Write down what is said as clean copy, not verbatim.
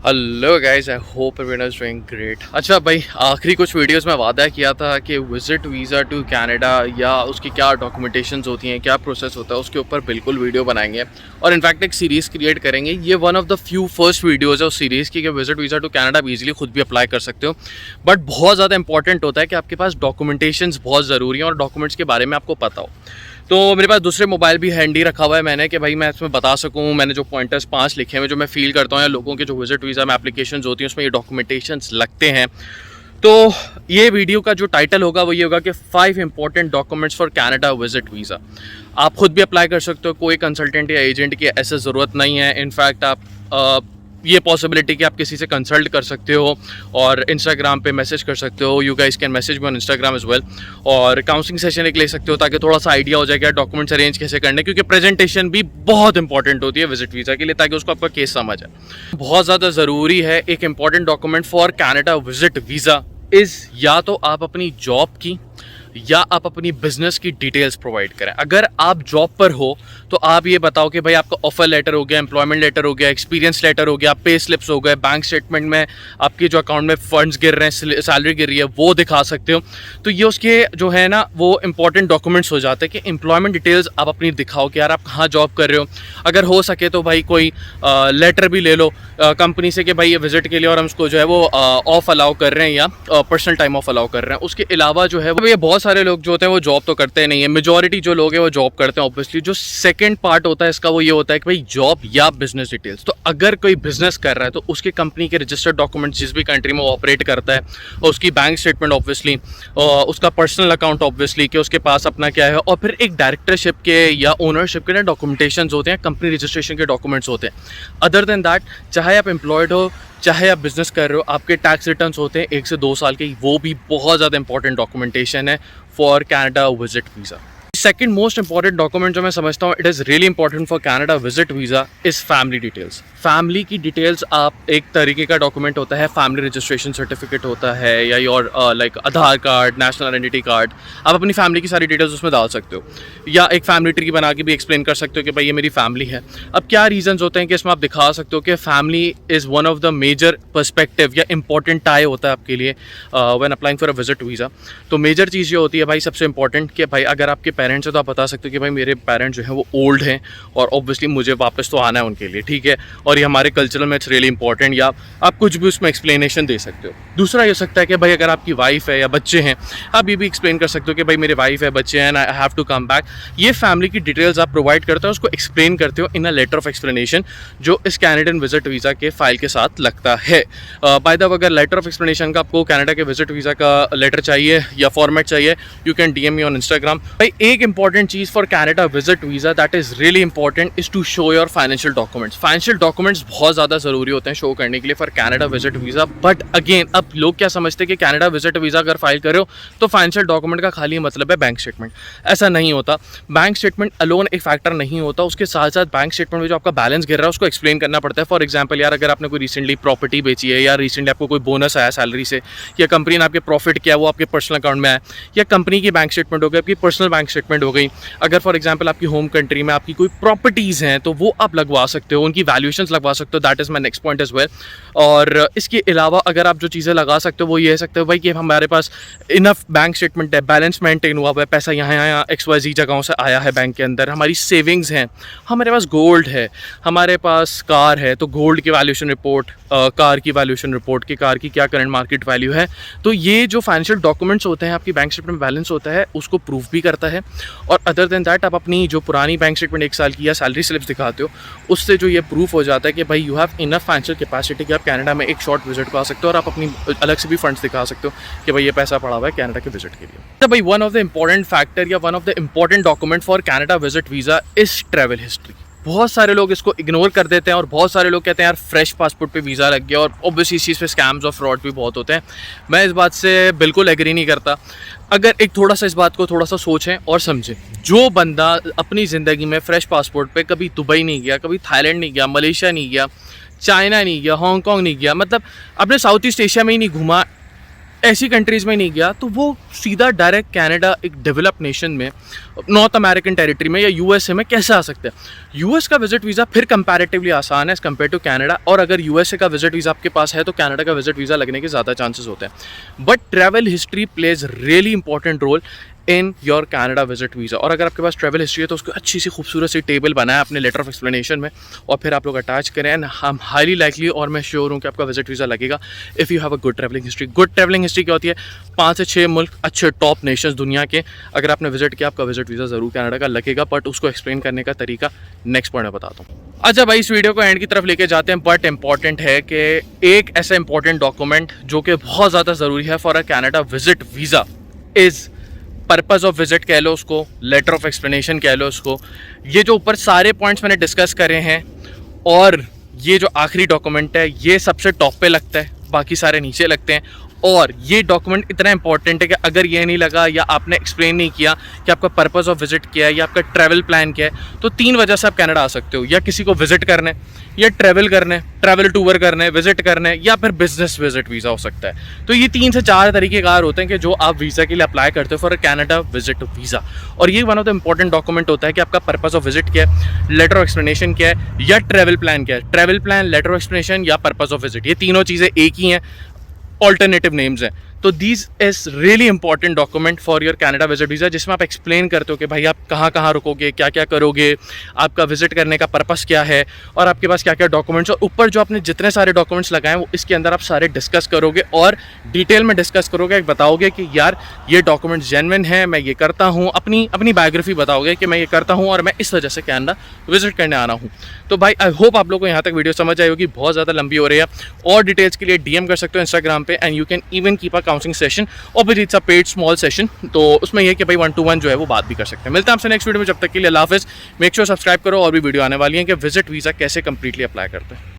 Hello guys, I hope everyone is doing great. अच्छा भाई, आखिरी कुछ वीडियोस में वादा किया था कि विजिट वीज़ा टू कनाडा या उसकी क्या डॉक्यूमेंटेशंस होती हैं, क्या प्रोसेस होता है, उसके ऊपर बिल्कुल वीडियो बनाएंगे और इनफैक्ट एक सीरीज़ क्रिएट करेंगे। ये one of the few first videos है उस सीरीज़ की कि विजिट वीज़ा टू कनाडा आप ईजिली खुद भी अप्लाई कर सकते हो। बट बहुत ज़्यादा इंपॉर्टेंट होता है कि आपके पास डॉक्यूमेंटेशंस बहुत ज़रूरी हैं और डॉक्यूमेंट्स के बारे में आपको पता हो। तो मेरे पास दूसरे मोबाइल भी हैंडी रखा हुआ है मैंने कि भाई मैं इसमें बता सकूं। मैंने जो पॉइंटर्स 5 लिखे हैं जो मैं फील करता हूँ या लोगों के जो विजिट वीज़ा में एप्लीकेशंस होती हैं उसमें ये डॉक्यूमेंटेशंस लगते हैं। तो ये वीडियो का जो टाइटल होगा वो ये होगा कि 5 important documents for Canada visit visa. आप खुद भी अप्लाई कर सकते हो, कोई कंसल्टेंट या एजेंट की ऐसे ज़रूरत नहीं है। इनफैक्ट आप ये पॉसिबिलिटी कि आप किसी से कंसल्ट कर सकते हो और इंस्टाग्राम पे मैसेज कर सकते हो। You guys can message me on Instagram as well. और काउंसलिंग सेशन एक ले सकते हो ताकि थोड़ा सा आइडिया हो जाए कि डॉक्यूमेंट्स अरेंज कैसे करने, क्योंकि प्रेजेंटेशन भी बहुत इंपॉर्टेंट होती है विजिट वीज़ा के लिए ताकि उसको आपका केस समझ आए। बहुत ज़्यादा ज़रूरी है एक important document for Canada visit visa is या तो आप अपनी जॉब की या आप अपनी बिजनेस की डिटेल्स प्रोवाइड करें। अगर आप जॉब पर हो तो आप ये बताओ कि भाई आपका ऑफर लेटर हो गया, एम्प्लॉयमेंट लेटर हो गया, एक्सपीरियंस लेटर हो गया, पे स्लिप्स हो गए, बैंक स्टेटमेंट में आपके जो अकाउंट में फंड्स गिर रहे हैं, सैलरी गिर रही है, वो दिखा सकते हो। तो ये उसके जो है ना वो इंपॉर्टेंट डॉक्यूमेंट्स हो जाते हैं कि एम्प्लॉयमेंट डिटेल्स आप अपनी दिखाओ कि यार आप कहाँ जॉब कर रहे हो। अगर हो सके तो भाई कोई लेटर भी ले लो कंपनी से कि भाई ये विजिट के लिए और हम उसको जो है वो ऑफ अलाउ कर रहे हैं या पर्सनल टाइम ऑफ अलाउ कर रहे हैं। उसके अलावा जो है वो ये बहुत सारे लोग जो होते हैं वो जॉब तो करते नहीं है, मेजॉरिटी जो लोग हैं वो जॉब करते हैं ऑब्वियसली। जो सेकंड पार्ट होता है इसका वो ये होता है कि भाई जॉब या बिजनेस डिटेल्स। तो अगर कोई बिजनेस कर रहा है तो उसके कंपनी के रजिस्टर्ड डॉक्यूमेंट्स जिस भी कंट्री में वो ऑपरेट करता है, और उसकी बैंक स्टेटमेंट ऑब्वियसली, उसका पर्सनल अकाउंट ऑब्वियसली कि उसके पास अपना क्या है, और फिर एक डायरेक्टरशिप के या ओनरशिप के ना डॉक्यूमेंटेशन होते हैं, कंपनी रजिस्ट्रेशन के डॉक्यूमेंट्स होते हैं। अदर देन दैट, चाहे आप एम्प्लॉयड हो चाहे आप बिजनेस कर रहे हो, आपके टैक्स रिटर्न्स होते हैं 1 से 2 साल के, वो भी बहुत ज़्यादा इंपॉर्टेंट डॉक्यूमेंटेशन है for Canada visit visa. Second most important document जो मैं समझता हूँ it is really important for Canada visit visa is family details. Family की डिटेल्स आप एक तरीके का डॉक्यूमेंट होता है, फैमिली रजिस्ट्रेशन सर्टिफिकेट होता है या your like Aadhaar card, national identity card. आप अपनी फैमिली की सारी डिटेल्स उसमें डाल सकते हो या एक फैमिली ट्री बना के भी एक्सप्लेन कर सकते हो कि भाई ये मेरी फैमिली है। अब क्या रीजंस होते हैं कि इसमें आप दिखा सकते हो कि family is one of the major perspective या इंपॉर्टेंट टाई होता है आपके लिए when applying for a visit visa. तो मेजर चीज़ ये होती है भाई सबसे इंपॉर्टेंट कि भाई अगर आपके पेरेंट्स हैं तो आप बता सकते हो कि भाई मेरे पेरेंट्स जो है वो ओल्ड हैं और ऑब्वियसली मुझे वापस तो आना है उनके लिए, ठीक है, और ये हमारे कल्चरल में इट्स रियली इंपॉर्टेंट, या आप कुछ भी उसमें एक्सप्लेनेशन दे सकते हो। दूसरा ये हो सकता है कि भाई अगर आपकी वाइफ है या बच्चे हैं, आप ये भी एक्सप्लेन कर सकते हो कि भाई मेरे वाइफ है, बच्चे हैं, I have to come back. ये फैमिली की डिटेल्स आप प्रोवाइड करते हो, उसको एक्सप्लेन करते हो in a letter of explanation जो इस कैनेडियन विजिट वीज़ा के फाइल के साथ लगता है। बाय द वे, अगर लेटर ऑफ एक्सप्लेनेशन का आपको कनाडा के विजिट वीज़ा का लेटर चाहिए या फॉर्मेट चाहिए, you can DM me on Instagram. भाई एक इंपॉर्टेंट चीज़ for Canada visit visa that is really important is to show your financial documents. Financial documents बहुत ज़्यादा ज़रूरी होते हैं शो करने के लिए for Canada visit visa. But again, अब लोग क्या समझते हैं कि कनाडा विजिट वीज़ा अगर फाइल कर रहे हो तो फाइनेंशियल डॉक्यूमेंट का खाली मतलब है बैंक स्टेटमेंट। ऐसा नहीं होता। बैंक स्टेटमेंट अलोन एक फैक्टर नहीं होता, उसके साथ साथ बैंक स्टेटमेंट में जो आपका बैलेंस गिर रहा है उसको एक्सप्लेन करना पड़ता है। फॉर एग्जाम्पल यार, अगर आपने कोई रिसेंटली प्रॉपर्टी बेची है या रिसेंटली आपको कोई बोनस आया सैलरी से, या कंपनी ने आपके प्रॉफिट किया वो आपके पर्सनल अकाउंट में आया, या कंपनी की बैंक स्टेटमेंट हो गई, आपकी पर्सनल बैंक स्टेटमेंट हो गई। अगर फॉर एग्जाम्पल आपकी होम कंट्री में आपकी कोई प्रॉपर्टीज़ हैं तो वो आप लगवा सकते हो, उनकी वैल्यूएशंस लगवा सकते हो। That is my next point as well. और इसके अलावा अगर आप जो चीज़ें लगा सकते हो वो ये है सकते हो भाई कि हमारे पास इनफ बैंक स्टेटमेंट है, बैलेंस मेंटेन हुआ हुआ है, पैसा यहाँ यहाँ XYZ जगहों से आया है बैंक के अंदर, हमारी सेविंग्स हैं, हमारे पास गोल्ड है, हमारे पास कार है तो गोल्ड की वैल्यूएशन रिपोर्ट, कार की वैल्यूएशन रिपोर्ट कि कार की क्या करंट मार्केट वैल्यू है। तो ये जो फाइनेंशियल डॉक्यूमेंट्स होते हैं, आपकी बैंक स्टेटमेंट में बैलेंस होता है, उसको प्रूफ भी करता है। और अदर देन दैट, आप अपनी जो पुरानी बैंक स्टेटमेंट 1 साल की या सैलरी स्लिप्स दिखाते हो, उससे जो ये प्रूफ हो जाता है कि भाई you have enough financial capacity कि आप कनाडा में एक शॉर्ट विजिट को आ सकते हो और आप अपनी अलग से भी फंड्स दिखा सकते हो कि भाई ये पैसा पड़ा हुआ है कनाडा के विजिट के लिए। तो भाई one of the important factor या one of the important document for Canada visit visa is travel history. बहुत सारे लोग इसको इग्नोर कर देते हैं और बहुत सारे लोग कहते हैं यार फ्रेश पासपोर्ट पे वीज़ा लग गया, और ऑब्वियसली इस चीज़ पे स्कैम्स और फ्रॉड भी बहुत होते हैं। मैं इस बात से बिल्कुल एग्री नहीं करता। अगर एक थोड़ा सा इस बात को थोड़ा सा सोचें और समझें, जो बंदा अपनी ज़िंदगी में फ्रेश पासपोर्ट पे कभी दुबई नहीं गया, कभी थाईलैंड नहीं गया, मलेशिया नहीं गया, चाइना नहीं गया, हांगकॉन्ग नहीं गया, मतलब अपने साउथ ईस्ट एशिया में ही नहीं घूमा, ऐसी कंट्रीज़ में नहीं गया तो वो सीधा डायरेक्ट कनाडा, एक डेवलप नेशन में, नॉर्थ अमेरिकन टेरिटरी में या यूएसए में कैसे आ सकते हैं। यूएस का विजिट वीज़ा फिर कंपैरेटिवली आसान है एज़ कम्पेयर टू कनाडा, और अगर यूएसए का विजिट वीज़ा आपके पास है तो कनाडा का विजिट वीज़ा लगने के ज़्यादा चांसेस होते हैं। But travel history plays really important role in your Canada visit visa. और अगर आपके पास ट्रैवल हिस्ट्री है तो उसको अच्छी सी खूबसूरत सी टेबल बनाए अपने लेटर ऑफ एक्सप्लेनेशन में, और फिर आप लोग अटैच करें, एंड हम हाईली लाइकली, और मैं श्योर हूँ कि आपका विजिट वीज़ा लगेगा if you have a good travelling history. Good travelling history क्या होती है? 5 से 6 मुल्क, अच्छे टॉप नेशंस दुनिया के अगर आपने विजिट किया, आपका विजिट वीज़ा ज़रूर कनाडा का लगेगा। बट उसको एक्सप्लेन करने का तरीका नेक्स्ट पॉइंट में बताता हूँ। अच्छा भाई, इस वीडियो को एंड की तरफ लेके जाते हैं, बट इंपॉर्टेंट है कि एक ऐसा इंपॉर्टेंट डॉक्यूमेंट जो कि बहुत ज़्यादा ज़रूरी है for a Canada visit visa is purpose of visit कह लो उसको, लेटर ऑफ एक्सप्लेनेशन कह लो उसको। ये जो ऊपर सारे पॉइंट्स मैंने डिस्कस करे हैं और ये जो आखिरी डॉक्यूमेंट है ये सबसे टॉप पे लगता है, बाकी सारे नीचे लगते हैं। और ये डॉक्यूमेंट इतना इंपॉर्टेंट है कि अगर ये नहीं लगा या आपने एक्सप्लेन नहीं किया कि आपका पर्पज़ ऑफ विजिट क्या है या आपका ट्रैवल प्लान क्या है, तो 3 वजह से आप कनाडा आ सकते हो। या किसी को विजिट करने, या ट्रैवल करने, ट्रैवल टूर करने, विजिट करने, या फिर बिजनेस विजिट वीज़ा हो सकता है। तो ये 3 से 4 तरीक़ेकार होते हैं कि जो आप वीज़ा के लिए अप्लाई करते हो for a Canada visit visa. और ये one of the important document होता है कि आपका पर्पज़ ऑफ विजिट क्या है, लेटर ऑफ एक्सप्लेनेशन क्या है, या ट्रैवल प्लान क्या है। Travel plan, letter of explanation या पर्पज़ ऑफ विजिट, ये तीनों चीज़ें एक ही हैं, ऑल्टरनेटिव नेम्स हैं। तो this is really important document for your Canada visit visa, जिसमें आप एक्सप्लेन करते हो कि भाई आप कहाँ कहाँ रुकोगे, क्या क्या करोगे, आपका विजिट करने का पर्पस क्या है, और आपके पास क्या क्या डॉक्यूमेंट्स। और ऊपर जो आपने जितने सारे डॉक्यूमेंट्स लगाए वो इसके अंदर आप सारे डिस्कस करोगे और डिटेल में डिस्कस करोगे, बताओगे कि यार ये डॉक्यूमेंट्स जेन्युइन है, मैं ये करता हूँ, अपनी बायोग्राफी बताओगे कि मैं ये करता हूँ और मैं इस वजह से कनाडा विजिट करने आ रहा हूँ। तो भाई आई होप आप लोगों को यहाँ तक वीडियो समझ आई होगी, बहुत ज़्यादा लंबी हो रही है। और डिटेल्स के लिए DM कर सकते हो इंस्टाग्राम पे, and you can even keep a counselling session, और फिर it's a paid small session. तो उसमें यह कि भाई 1-to-1 जो है वो बात भी कर सकते हैं। मिलते हैं आपसे नेक्स्ट वीडियो में, जब तक के लिए अल्लाह हाफिज़। मेक श्योर सब्सक्राइब करो, और भी वीडियो आने वाली है कि विजिट वीज़ा कैसे कंप्लीटली अप्लाई करते हैं।